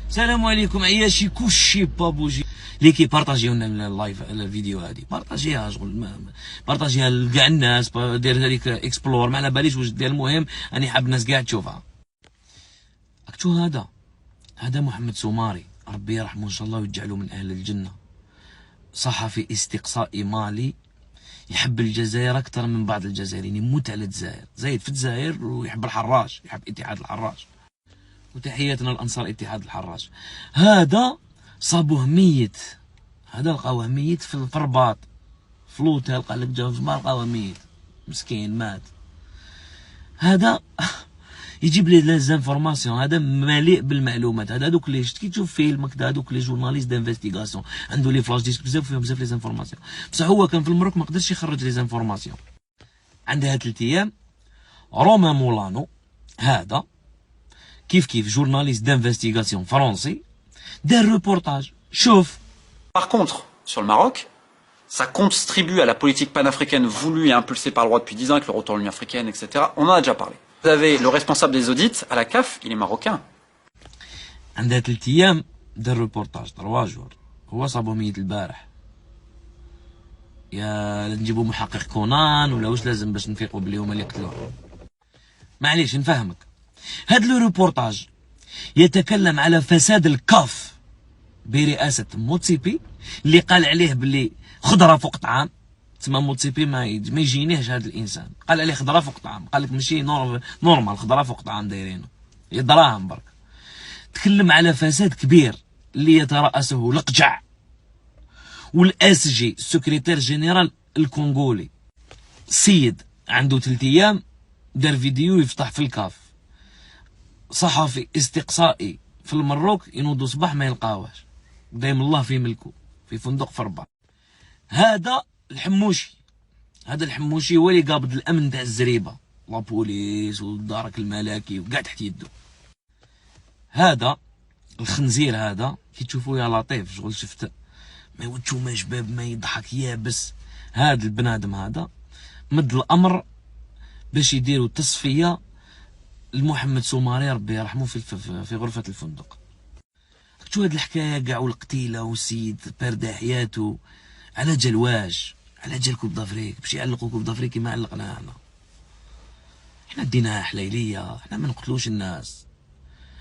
السلام عليكم عياشي كلشي بابوجي اللي كيبارطاجيو لنا اللايف الفيديو هادي، بارطاجيها شغل بارطاجيها لكاع الناس، دير هذيك اكسبلور ما على باليش واش دير. المهم راني حاب الناس كاع تشوفها. راك هذا محمد سوماري، ربي يرحمه ان شاء الله ويجعله من اهل الجنه. صحفي استقصائي مالي يحب الجزائر اكثر من بعض الجزائريين، يموت على الجزائر، زايد في الجزائر ويحب الحراش، يحب اتحاد الحراش. وتحياتنا لانصار اتحاد الحراش. هذا صابوه ميت، هذا لقاوه ميت في الرباط في لوتيل، قال لك جا في الصباح لقاوه ميت مسكين مات. هذا يجيب لي ليزانفورماسيون، هذا مليء بالمعلومات. هذا دوك اللي كي تشوف فيلم هكذا، دوك لي جورناليست دانفستيغاسيون عنده لي فلاش ديسك بزاف فيهم بزاف لي زانفورماسيون، بصح هو كان في المروك ما قدرش يخرج لي زانفورماسيون. عندها 3 ايام رومان مولانو هذا كيف جورناليست دانفستيغاسيون فرنسي دار روبورتاج. شوف. Par contre, sur le Maroc, ça contribue à la politique panafricaine voulue et impulsée par le roi depuis 10 ans avec le retour de l'Union africaine, etc. On en a déjà parlé. Vous avez le responsable des audits à la CAF, il est marocain. عندها 3 ايام دار روبورتاج 3 جور، هو صابو ميت البارح. يا نجيبو محقق كونان ولا واش لازم باش نفيقوا بلي هما اللي قتلوه؟ معليش نفهمك. هاد لو روبورتاج يتكلم على فساد الكاف برئاسة موتسيبي اللي قال عليه بلي خضرة فوق طعام. تسمى موتسيبي ما يجينيهش هذا الانسان، قال عليه خضرة فوق طعام، قال لك ماشي نورمال خضرة فوق طعام دايرينه دراهم برك. تكلم على فساد كبير اللي يترأسه القجع والاس جي السكرتير جينيرال الكونغولي. السيد عنده 3 ايام دار فيديو يفتح في الكاف. صحفي استقصائي في المروك ينوض صباح ما يلقاوهش، دايم الله في ملكه في فندق في الرباط. هذا الحموشي، هذا الحموشي هو اللي قابض الامن تاع الزريبه، لابوليس والدرك الملكي وكاع تحت يده. هذا الخنزير هذا كي تشوفوه يا لطيف شغل شفت ما يوجهو ما شباب ما يضحك يابس. هذا البنادم هذا مد الامر باش يديروا تصفيه لمحمد سوماري ربي يرحمه في غرفه الفندق. شو هاد الحكايه كاع والقتيله والسيد بارد حياته على جال واش؟ على جال كوب دافريك باش يعلقوا كوب دافريك كيما علقنا هنا. احنا ديناها حليليه، احنا ما نقتلوش الناس،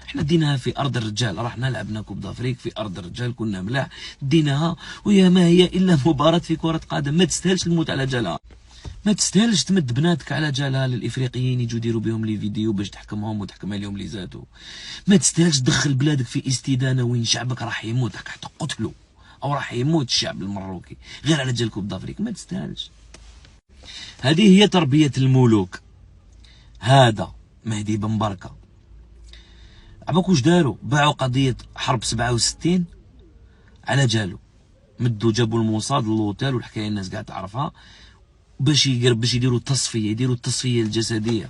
احنا ديناها في ارض الرجال، رحنا لعبنا كوب دافريك في ارض الرجال كنا ملاح ديناها، وهي ما هي الا مباراه في كره قدم، ما تستاهلش الموت على جالها، ما تستاهلش تمد بناتك على جالها للافريقيين يجوا يديروا بهم لي فيديو باش تحكمهم وتحكم عليهم اللي زادوا، ما تستاهلش تدخل بلادك في استدانه وين شعبك راح يموت راح تقتلوا او راح يموت الشعب المروكي غير على جال كوب دافريك، ما تستاهلش. هذه هي تربيه الملوك. هذا مهدي بن بركه عباك واش داروا؟ باعوا قضيه حرب 67 على جالو، مدوا جابوا الموصاد للوتيل والحكايه الناس قاعد تعرفها باش يديروا التصفيه، يديروا التصفيه الجسديه.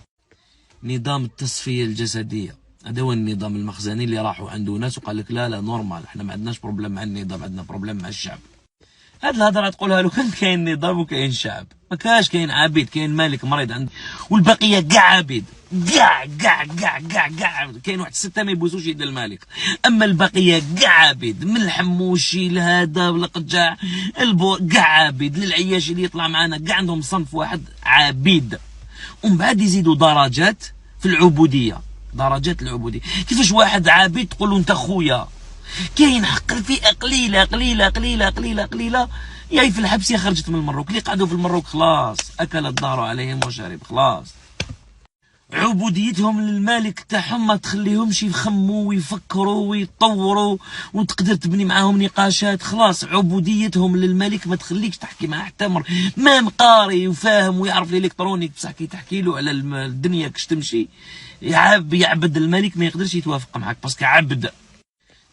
نظام التصفيه الجسديه هذا هو النظام المخزني اللي راحوا عنده ناس وقال لك لا نورمال، احنا ما عندناش بروبليم مع النظام، عندنا بروبليم مع الشعب. هاد الهضره تقولها له كان كاين نظام وكاين شعب، ما كاش كاين عبيد، كاين مالك مريض عند والبقيه كاع عبيد، كاع كاين واحد 6 ما يبوسوش يد المالك، اما البقيه كاع عبيد، من الحموشي لهذا والقجاع كاع عبيد، للعياشي اللي يطلع معنا كاع عندهم صنف واحد عبيد. ومن بعد يزيدوا درجات في العبوديه، درجات العبوديه. كيفاش واحد عبيد تقول له انت خويا؟ كاين حق الفئه قليله يا في الحبس يا خرجت من المروك، اللي قعدوا في المروك خلاص اكل الدار عليهم وشرب خلاص. عبوديتهم للمالك تاعهم ما تخليهمش يخموا ويفكروا ويطوروا وتقدر تبني معاهم نقاشات، خلاص عبوديتهم للملك ما تخليكش تحكي معاه حتى مره، ما قاري وفاهم ويعرف الالكترونيك بصح كي تحكي له على الدنيا كش تمشي يعبد الملك ما يقدرش يتوافق معاك باسكو عبد.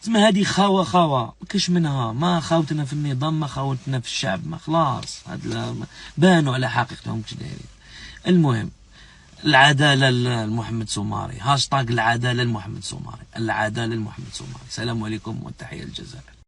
تسمى هذه خاوة كاش منها، ما خاوتنا في النظام ما خاوتنا في الشعب، ما خلاص هاد بانوا على حقيقتهم كش دايرين. المهم العدالة لمحمد سوماري، هاشتاغ العدالة لمحمد سوماري، العدالة لمحمد سوماري. السلام عليكم والتحية للجزائر.